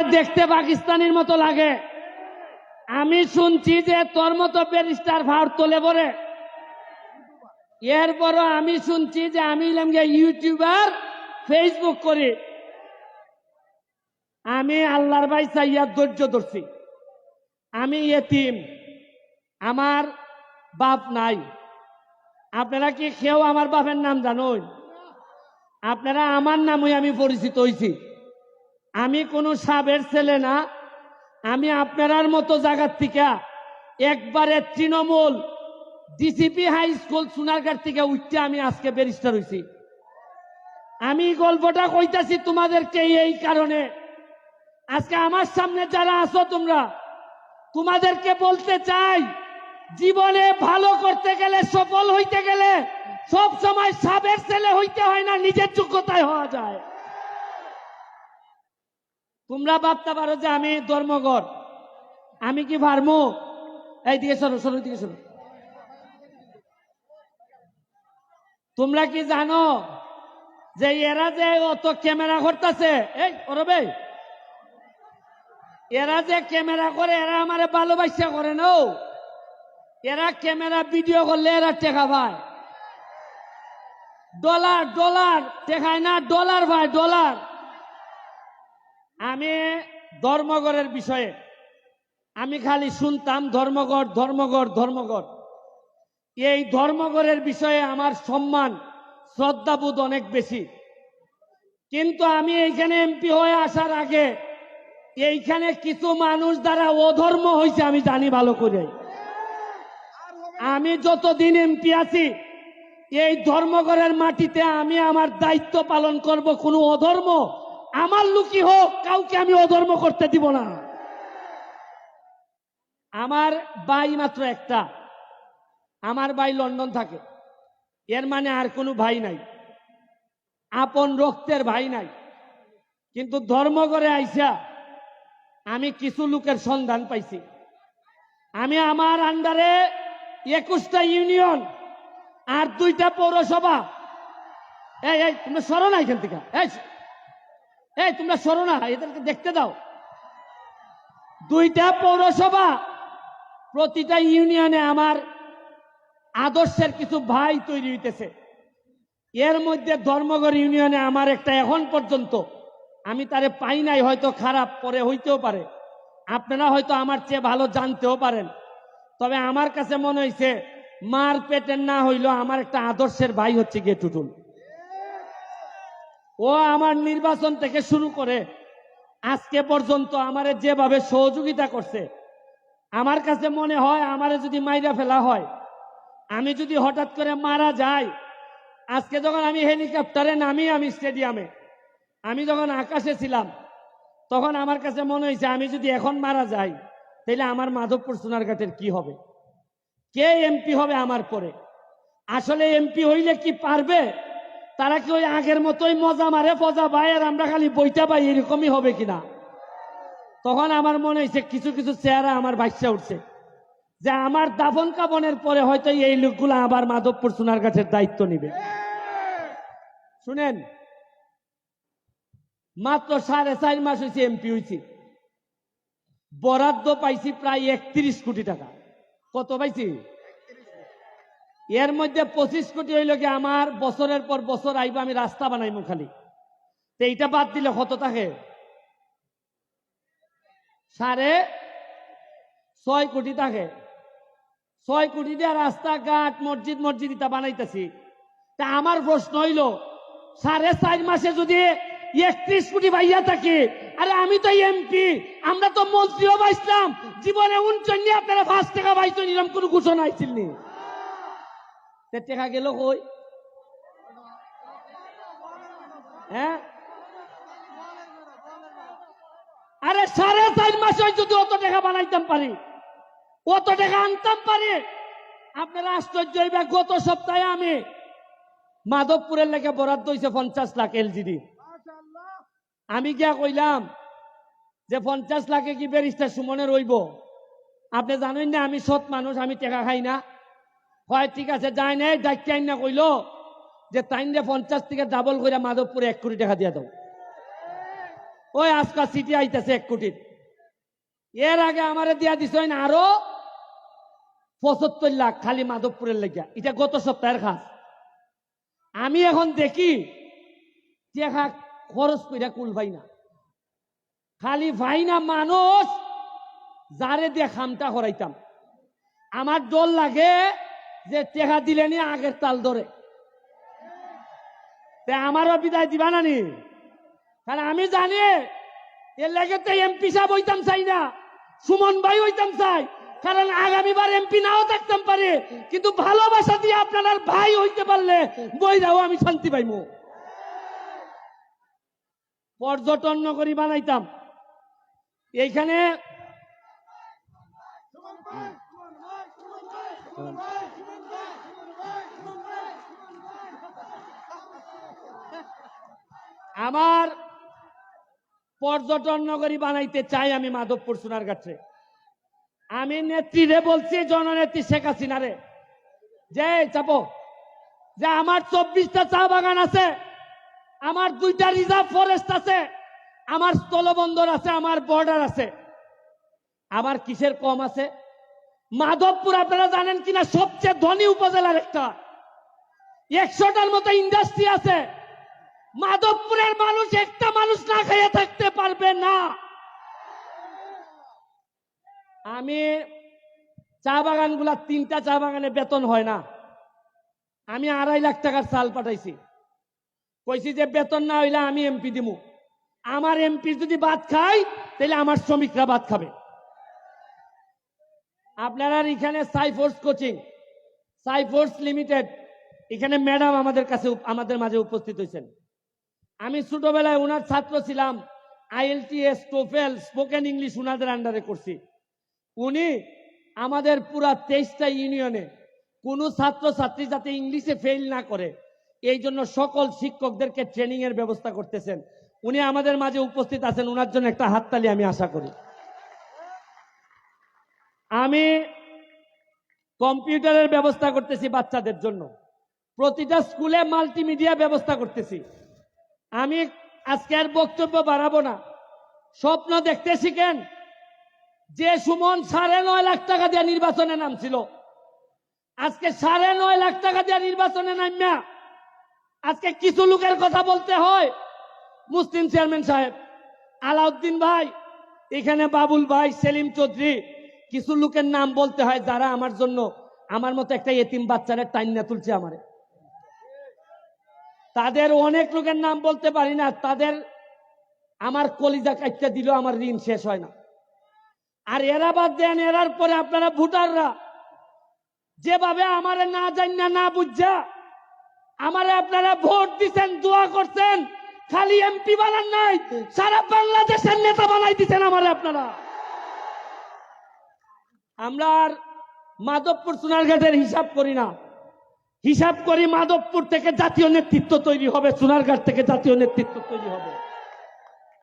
দেখতে পাকিস্তানের মতো লাগে। আমি শুনছি যে তোর মতো ব্যারিস্টার ভাড় তোলে পরে, এরপরও আমি শুনছি যে আমি ইউটিউবার, ফেসবুক করি। আমি আল্লাহর ভাই চাইয়া ধৈর্য ধরছি। আমি এতিম, আমার বাপ নাই। আপনারা কি কেউ আমার বাপের নাম জানেন? আপনারা আমার নামই আমি পরিচিত হয়েছি। আমি কোনো সাবের ছেলে না। আমি আপনার মতো জায়গার থেকে একবারে Trinamool DCP high school Sonarghat থেকে উঠতে আমি আজকে ব্যারিস্টার হয়েছি। আমি গল্পটা কইতাছি তোমাদেরকে এই কারণে, আজকে আমার সামনে যারা আছো তোমরা, তোমাদেরকে বলতে চাই, জীবনে ভালো করতে গেলে, সফল হইতে গেলে সব সময় সাবের ছেলে হইতে হয় না, নিজের যোগ্যতায় হওয়া যায়। তোমরা ভাবতে পারো যে আমি ধর্মঘট, আমি কি পারমু? এই দিকে সরো, সরো দিকে সরো। তোমরা কি জানো যে এরা যে অত ক্যামেরা করতেছে, এই করবে, এরা যে ক্যামেরা করে, এরা আমারে ভালোবাসা করে না। এরা ক্যামেরা ভিডিও করলে এরা টেকা পায়, ডলার ডলার টেকায় না, ডলার ভাই ডলার। আমি ধর্মঘটের বিষয়ে আমি খালি শুনতাম ধর্মঘট ধর্মঘট ধর্মঘট। এই ধর্মঘটের বিষয়ে আমার সম্মান শ্রদ্ধাবোধ অনেক বেশি। কিন্তু আমি এইখানে এমপি হয়ে আসার আগে এইখানে কিছু মানুষ দ্বারা অধর্ম হয়েছে আমি জানি ভালো করে। আমি যতদিন এমপি আছি এই ধর্মঘটের মাটিতে আমি আমার দায়িত্ব পালন করব। কোনো অধর্ম আমার লুকি হোক, কাউকে আমি অধর্ম করতে দিব না। আমার ভাই মাত্র একটা, আমার ভাই লন্ডন থাকে। এর মানে আর কোনো ভাই নাই, আপন রক্তের ভাই নাই। কিন্তু ধর্মঘটে আইসা আমি কিছু লোকের সন্ধান পাইছি। আমি আমার আন্ডারে 21টা ইউনিয়ন আর 2টা পৌরসভা। এই তোমরা সরো না এখান থেকে, এই তোমরা সরো না, এদেরকে দেখতে দাও। 2টা পৌরসভা, প্রতিটা ইউনিয়নে আমার আদর্শের কিছু ভাই তৈরি হইতেছে। এর মধ্যে ধর্মঘট ইউনিয়নে আমার একটা, এখন পর্যন্ত আমি তারে পাই নাই, হয়তো খারাপ পরে হইতেও পারে, আপনারা হয়তো আমার চেয়ে ভালো জানতেও পারেন। তবে আমার কাছে মনে হয়েছে মার পেটের না হইলো আমার একটা আদর্শের ভাই হচ্ছে গিয়ে টুটুল। ও আমার নির্বাচন থেকে শুরু করে আজকে পর্যন্ত আমারে যেভাবে সহযোগিতা করছে, আমার কাছে মনে হয় আমারে যদি মাইরা ফেলা হয়, আমি যদি হঠাৎ করে মারা যাই, আজকে যখন আমি হেলিকপ্টারে নামি, আমি স্টেডিয়ামে, আমি যখন আকাশে ছিলাম, তখন আমার কাছে মনে হয়েছে আমি যদি এখন মারা যাই তাহলে আমার মাধবপুর সোনারঘাটের কি হবে, কে এমপি হবে আমার পরে। আসলে এমপি হইলে কি পারবে? তারা কি ওই আগের মতোই মজা মারে ফজা ভাই আর আমরা খালি বইটা পাই, এরকমই হবে কিনা? তখন আমার মনে হয়েছে কিছু কিছু চেহারা আমার বাইসা উঠছে, যে আমার দাফন কাফনের পরে হয়তো এই লোকগুলো আবার মাধবপুর সোনারঘাটের দায়িত্ব নিবে। শুনেন, মাত্র 4.5 মাস হয়েছে এমপি হয়েছি, বরাদ্দ পাইছি প্রায় 31 কোটি টাকা। কত পাইছি? এর মধ্যে 25 কোটি হইল কি আমার বছরের পর বছর আইব আমি রাস্তা বানাইমু খালি। তো এইটা বাদ দিলে কত থাকে? 6.5 কোটি থাকে। 6 কোটি দিয়ে রাস্তাঘাট মসজিদ মসজিদ এটা বানাইতেছি। তা আমার প্রশ্ন হইল, 4.5 মাসে যদি 31 কোটি পাইয়া থাকি, আরে আমি তো এমপি, আমরা তো মন্ত্রীও পাইছিলাম, জীবনে 49 আপনারা 5 টাকা পাইছেন, এরকম কোনো ঘোষণা আইছিলনি। টাকা গেল কই? হ্যাঁ, আরে 4.5 মাসে যদি অত টাকা বানাইতাম পারি, অত টাকা আনতাম পারি, আপনারা আশ্চর্য হইবে। গত সপ্তাহে আমি মাধবপুরের লেগে বরাদ্দ হয়েছে 50 লাখ এলজিডি। আমি গিয়া কইলাম যে 50 লাখে কি ব্যারিস্টার সুমনে রইব? আপনি জানেন না আমি সৎ মানুষ, আমি টাকা খাই না। হয় ঠিক আছে, যাই নাই ডাক্তার আইন না কইল যে তাইন 50 থেকে ডাবল করে মাধবপুরে 1 কোটি টাকা দিয়ে দাও। ওই আজকাল সিটি আইতেছে 1 কোটির। এর আগে আমারে দিয়া দিছে আরো 75 লাখ খালি মাধবপুরের লেগা। এটা গত সপ্তাহের খাস। আমি এখন দেখি টেকা খরচ কইরা কুল ভাই না, খালি ভাই না মানুষ যারে দিয়ে খামটা করাইতাম। আমার ডর লাগে যে টেকা দিলে নি আগের তাল ধরে আমারও বিদায় দিবা নানি। কারণ আমি জানি এর লাগে তো এমপি সাহেব হইতাম চাই না, সুমন ভাই হইতাম চাই। কারণ আগামীবার এমপি নাও থাকতাম পারে, কিন্তু ভালোবাসা দিয়ে আপনার ভাই হইতে পারলে বইরাও আমি শান্তি পাইমু। পর্যটন নগরী বানাইতাম এইখানে। আমার পর্যটন নগরী বানাইতে চাই আমি মাধবপুর সোনারঘাটে। আমি নেত্রীরে বলছি, জননেত্রী শেখ হাসিনারে, যে চাপো যে আমার 24টা চা বাগান আছে, আমার 2টা রিজার্ভ ফরেস্ট আছে, আমার স্থলবন্দর আছে, আমার বর্ডার আছে। আমার কিসের কম আছে? মাধবপুর আপনারা জানেন কিনা সবচেয়ে ধনী উপজেলার একটা, 100টার মতো ইন্ডাস্ট্রি আছে। মাধবপুরের মানুষ একটা মানুষ না খেয়ে থাকতে পারবে না। আমি চা বাগানগুলা 3টা চা বাগানে বেতন হয় না, আমি 2.5 লাখ টাকার চাল পাঠাইছি। কইছি যে বেতন না হইলে আমি এমপি দিমু। আমার এমপি যদি ভাত খায় তাহলে আমার শ্রমিকরা ভাত খাবে। আপনারা এখানে সাইফোর্স কোচিং, সাইফোর্স লিমিটেড, এখানে ম্যাডাম আমাদের মাঝে উপস্থিত হয়েছেন। আমি ছোটবেলায় ওনার ছাত্র ছিলাম। IELTS, TOEFL, স্পোকেন ইংলিশ ওনাদের আন্ডারে করছি। উনি আমাদের পুরা 23টা ইউনিয়নে কোনো ছাত্রছাত্রী যাতে ইংলিশে ফেল না করে এই জন্য সকল শিক্ষকদেরকে ট্রেনিং এর ব্যবস্থা করতেছেন। উনি আমাদের মাঝে উপস্থিত আছেন, ওনার জন্য একটা হাততালি আমি আশা করি। আমি কম্পিউটারের ব্যবস্থা করতেছি বাচ্চাদের জন্য, প্রতিটা স্কুলে মাল্টিমিডিয়া ব্যবস্থা করতেছি। আমি আজকে আর বক্তব্য বাড়াবো না, স্বপ্ন দেখতে শিখেন। যে সুমন 9.5 লাখ টাকা দিয়ে নির্বাচনে নামছিল, আজকে 9.5 লাখ টাকা দিয়ে নির্বাচনে নামিয়া আজকে কিছু লোকের কথা বলতে হয়। মুসলিম চেয়ারম্যান সাহেব, আলাউদ্দিন ভাই, এখানে বাবুল ভাই, সেলিম চৌধুরী, কিছু লোকের নাম বলতে হয় যারা আমার জন্য, আমার মতো একটা এতিম বাচ্চারে টাইনা তুলছে আমারে। তাদের অনেক লোকের নাম বলতে পারি না, তাদের আমার কলিজা কাটতে দিল আমার ঋণ শেষ হয় না। আর এরা বাদ দেন, এরার পরে আপনারা ভোটাররা যেভাবে আমারে না জানা না বুঝা আমারে আপনারা ভোট দিচ্ছেন, দোয়া করছেন, খালি এমপি বানান নাই, সারা বাংলাদেশের নেতা বানাই দিচ্ছেন আমারে আপনারা। আমরা আর মাধবপুর সোনারঘাটের হিসাব করি না, হিসাব করি মাধবপুর থেকে জাতীয় নেতৃত্ব তৈরি হবে, সোনারঘাট থেকে জাতীয় নেতৃত্ব তৈরি হবে।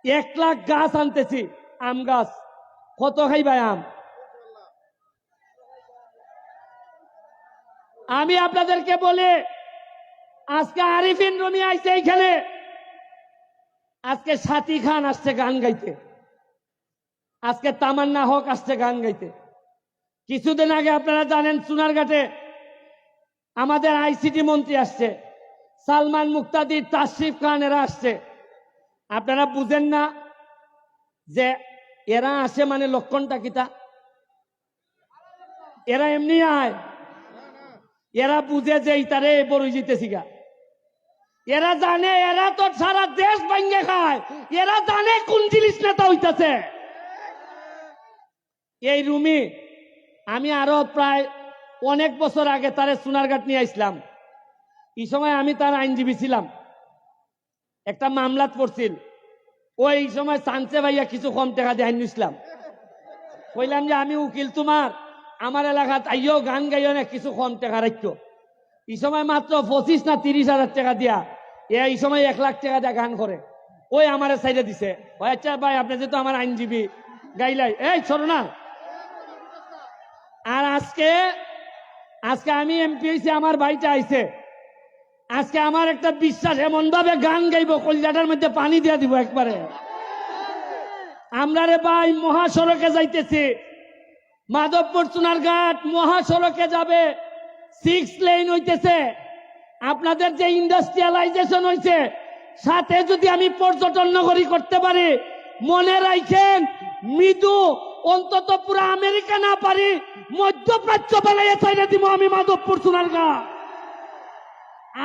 1 লাখ গাছ আনতেছি, আম গাছ। কত খাইবাই আম? আমি আপনাদেরকে বলি, আজকে আরিফিন রুমি আইছে এইখানে, আজকে সাথী খান আসছে গান গাইতে, আজকে তামান্না হক আসছে গান গাইতে। কিছুদিন আগে আপনারা জানেন সোনারঘাটে আমাদের ICT মন্ত্রী আসছে, সালমান মুক্তাদি, তাশরিফ খান, এরা আসছে। আপনারা বুঝেন না যে এরা আসে মানে লক্ষণটা কিতা? এরা এমনি আয়, এরা বুঝে যে ইতারে বড় জিতেছি গা। এরা জানে, এরা তো সারা দেশ ভাঙ্গে খায়, এরা জানে কোন জিনিস নেতা হইতাছে। এই রুমি আমি আরো প্রায় অনেক বছর আগে তারে সোনারঘাট নিয়ে আসলাম। এই সময় আমি তার আইনজীবী ছিলাম, একটা মামলাত পড়ছিল। ওই সময় চান্সে ভাইয়া কিছু কম টাকা দিয়ে আইন নিছিলাম, কইলাম যে আমি উকিল, তোমার আমার এলাকাত আইও গান গাইও না, কিছু কম টাকা রাখতো। এই সময় মাত্র 25 না 30 হাজার টাকা দিয়া, এই সময় 1 লাখ টাকা দিয়া গান করে। ওই আমারে সাইডে দিছে, আচ্ছা ভাই আপনি যেহেতু আমার আইনজীবী গাইলাই, এই ছোড়ো না। আর আজকে আমি এমপি হয়েছি, আমার ভাইটা আইছে। আজকে আমার একটা বিশ্বাস, এমন ভাবে গান গাইব কলিজাটার মধ্যে পানি দিয়ে দিব একবারে। আমরা রে ভাই মহাসড়কে যাইতেছি, মাধবপুর সোনারঘাট মহাসড়কে যাবে, 6 লেন হইতেছে। আপনাদের যে ইন্ডাস্ট্রিয়ালাইজেশন হয়েছে, সাথে যদি আমি পর্যটন নগরী করতে পারি, মনে রাখেন মৃদু অন্তত পুরো আমেরিকা না পারি, মধ্যপ্রাচ্য বানাইয়া চাইলে দিব আমি মাধবপুর সোনারঘাট।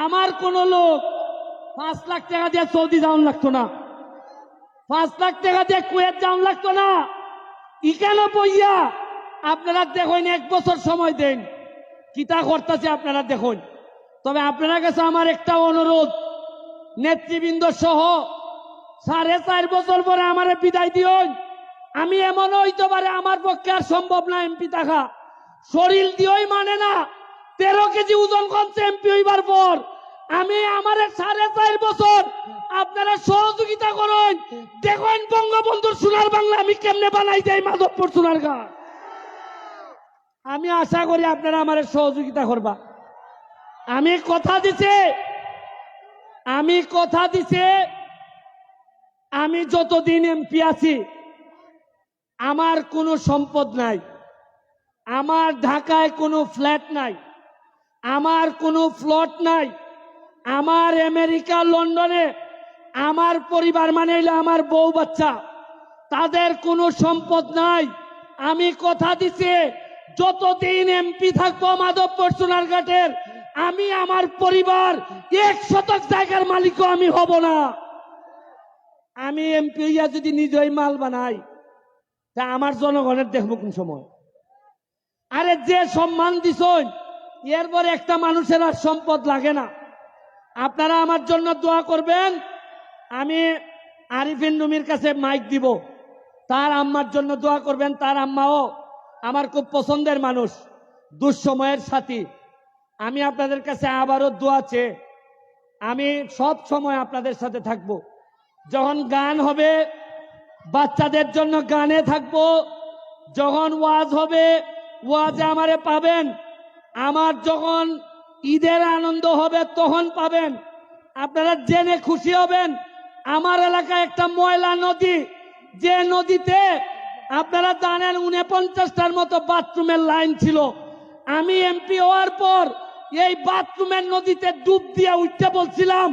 আমার কোন লোক 5 লাখ টাকা দিয়ে সৌদি যাওয়ান লাগতো না, 5 লাখ টাকা দিয়ে কুয়েত যাওয়ান লাগতো না। ইখানে বইয়া আপনারা দেখুন, 1 বছর সময় দেন, কিতা করতেছে আপনারা দেখুন। তবে আপনারা কাছে আমার একটা অনুরোধ, নেতৃবৃন্দ সহ 4.5 বছর পরে আমারে বিদায় দিন। আমি এমন হইতে পারে আমার পক্ষে আর সম্ভব না এমপি থাকা, শরীর দিয়েই মানে না। 13 কেজি ওজন কমছে এমপি হইবার পর। আমি আমার 4.5 বছর আপনারা সহযোগিতা করুন, দেখুন বঙ্গবন্ধুর সোনার বাংলা আমি কেমনে বানাই যাই মাধবপুর সোনারঘাট। আমি আশা করি আপনারা আমার সহযোগিতা করবা। আমি কথা দিছি আমি যতদিন এমপি আছি আমার কোনো সম্পদ নাই, আমার ঢাকায় কোনো ফ্ল্যাট নাই, আমার কোনো প্লট নাই, আমার আমেরিকা লন্ডনে আমার পরিবার মানে হইলো আমার বউ বাচ্চা, তাদের কোনো সম্পদ নাই। আমি কথা দিছি যতদিন এমপি থাকবো মাধবপুর সোনারঘাটের, আমি আমার পরিবার 1 শতক জায়গার মালিকও আমি হব না। আমি এমপি হইয়া যদি নিজেই মাল বানাই, তা আমার জনগণের দেখবো কোন সময়? আরে যে সম্মান দিছেন, এরপর একটা মানুষের আর সম্পদ লাগে না। আপনারা আমার জন্য দোয়া করবেন। আমি আরিফিন রুমির কাছে মাইক দিব, তার আম্মার জন্য দোয়া করবেন। তার আম্মাও আমার খুব পছন্দের মানুষ, দুঃসময়ের সাথী। আমি আপনাদের কাছে আবারও দোয়া চেয়ে আমি সব সময় আপনাদের সাথে থাকব। যখন গান হবে বাচ্চাদের জন্য গানে থাকবো, যখন ওয়াজ হবে ওয়াজে আমারে পাবেন, আমার যখন ঈদের আনন্দ হবে তখন পাবেন। আপনারা জেনে খুশি হবেন, আমার এলাকায় একটা ময়লা নদী, যে নদীতে আপনারা জানেন 49টার মতো বাথরুমের লাইন ছিল। আমি এমপি হওয়ার পর এই বাথরুমের নদীতে ডুব দিয়ে উঠতে বলছিলাম,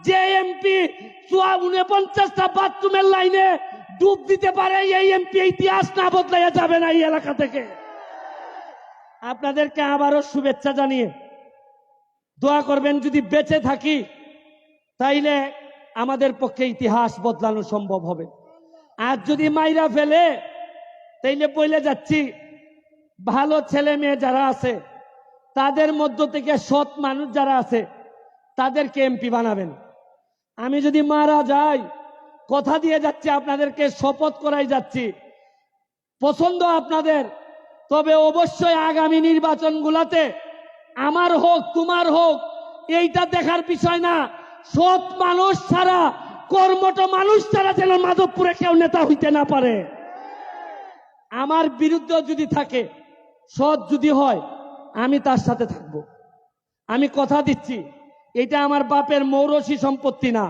যে এমপি 49টা বাথরুমের লাইনে ডুব দিতে পারে, এই এমপি ইতিহাস না বদলাইয়া যাবে না এই এলাকা থেকে। আপনাদেরকে আবারও শুভেচ্ছা জানিয়ে দোয়া করবেন, যদি বেঁচে থাকি তাইলে আমাদের পক্ষে ইতিহাস বদলানো সম্ভব হবে। আর যদি মাইরা ফেলে তাইলে বলে যাচ্ছি, ভালো ছেলে মেয়ে যারা আছে তাদের মধ্য থেকে সৎ মানুষ যারা আছে তাদেরকে এমপি বানাবেন। আমি যদি মারা যাই, কথা দিয়ে যাচ্ছি, আপনাদেরকে শপথ করাই যাচ্ছি, পছন্দ আপনাদের, তবে অবশ্যই আগামী নির্বাচনগুলোতে আমার হোক তোমার হোক এইটা দেখার বিষয় না, সৎ মানুষ ছাড়া, কর্মঠ মানুষ ছাড়া যেন মাধবপুরে কেউ নেতা হইতে না পারে। আমার বিরুদ্ধে যদি থাকে, সৎ যদি হয়, আমি তার সাথে থাকব। আমি কথা দিচ্ছি, এটা আমার বাপের মৌরসী সম্পত্তি না।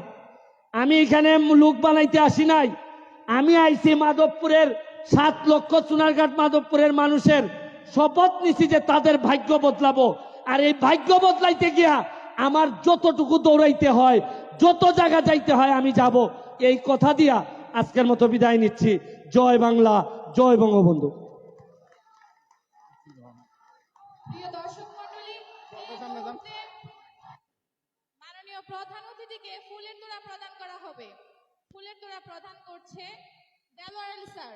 আমি এখানে লোক বানাইতে আসি নাই, আমি আইছি মাধবপুরের 7 লক্ষ সোনারঘাট মাধবপুরের মানুষের শপথ নিছি যে তাদের ভাগ্য বদলাবো। আর এই ভাগ্য বদলাইতে গিয়া আমার যতটুকু দৌড়াইতে হয়, যত জায়গা যাইতে হয় আমি যাব। এই কথা দিয়া আজকের মতো বিদায় নিচ্ছি। জয় বাংলা, জয় বঙ্গবন্ধু। প্রিয় দর্শক মণ্ডলী, মাননীয় প্রধান অতিথিকে ফুলের তোড়া প্রদান করা হবে। ফুলের তোড়া প্রদান করছে দেলোয়ার আলী স্যার।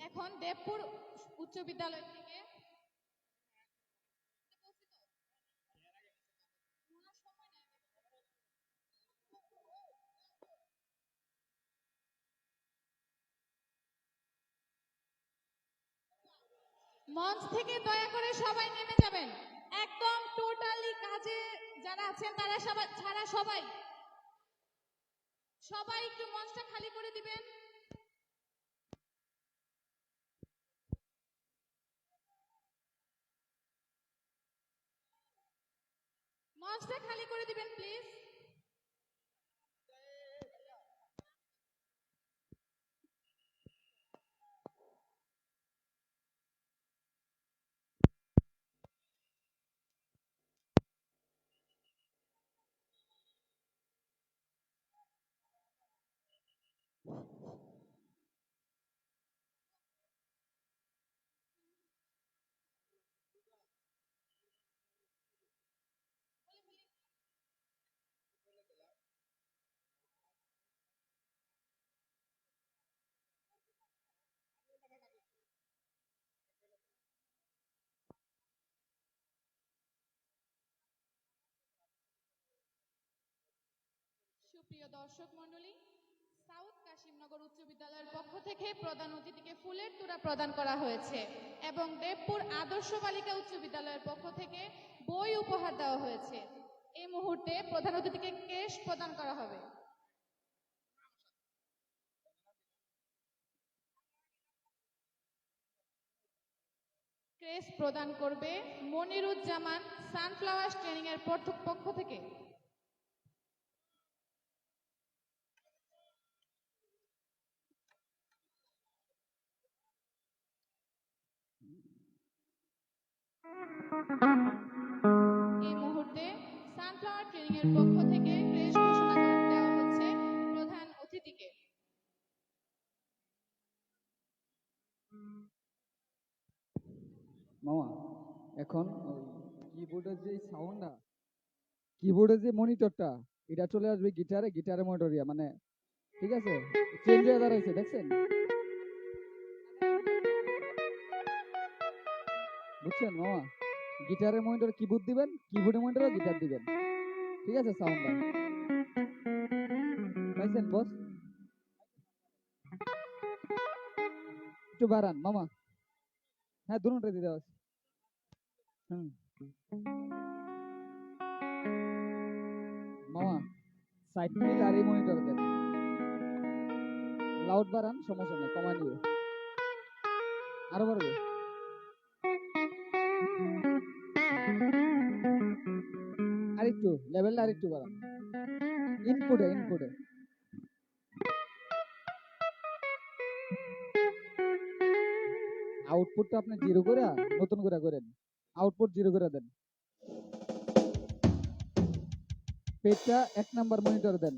এখন দেবপুর উচ্চ বিদ্যালয় থেকে মঞ্চ থেকে দয়া করে সবাই নেমে যাবেন। একদম টোটালি কাজে যারা আছেন তারা সবাই ছাড়া সবাই একটু মঞ্চটা খালি করে দিবেন। মঞ্চটা খালি করে দিবেন প্লিজ। সুপ্রিয় দর্শক মণ্ডলী, সাউথ কাশিমনগর উচ্চ বিদ্যালয়ের পক্ষ থেকে প্রধান অতিথিকে ফুলের তোড়া প্রদান করা হয়েছে এবং দেবপুর আদর্শ বালিকা উচ্চ বিদ্যালয়ের পক্ষ থেকে বই উপহার দেওয়া হয়েছে। এই মুহূর্তে প্রধান অতিথিকে কেশ প্রদান করা হবে। ক্রেস প্রদান করবে মনিরুজ্জামান সানফ্লাওয়ার ট্রেনিং এর পক্ষ থেকে। এই মুহূর্তে সানফ্লাওয়ার ট্রেনিং এর পক্ষ থেকে ক্রেশ ঘোষণা করে দেওয়া হচ্ছে প্রধান অতিথিকে। মামা এখন কিবোর্ডের যে সাউন্ডটা, কিবোর্ডের যে মনিটরটা, এটা চলে আসবে গিটারে, গিটারে মনিটর মানে ঠিক আছে, চেঞ্জ হয়ে দাঁড়াইছে দেখছেন, বুঝছেন মামা? গিটারের মনিটর কিবোর্ড দিবেন, কিবোর্ডের মনিটরে গিটার দিবেন, ঠিক আছে? সাউন্ডটা পাইছেন বস? একটু বাড়ান মামা। হ্যাঁ, দুটোটাই দিতে হবে। হুম মামা, 60 মিনিট আর এই মনিটর দেন, লাউড বাড়ান, সমস্যা নেই, কমাই নিবে, আরো বাড়বে। আরেকটু লেভেলটা আরেকটু বাড়ান, ইনপুটে ইনপুটে। আউটপুটটা আপনি জিরো করে নতুন করে করেন, আউটপুট জিরো করে দেন, পেজটা 1 নাম্বার মনিটর দেন।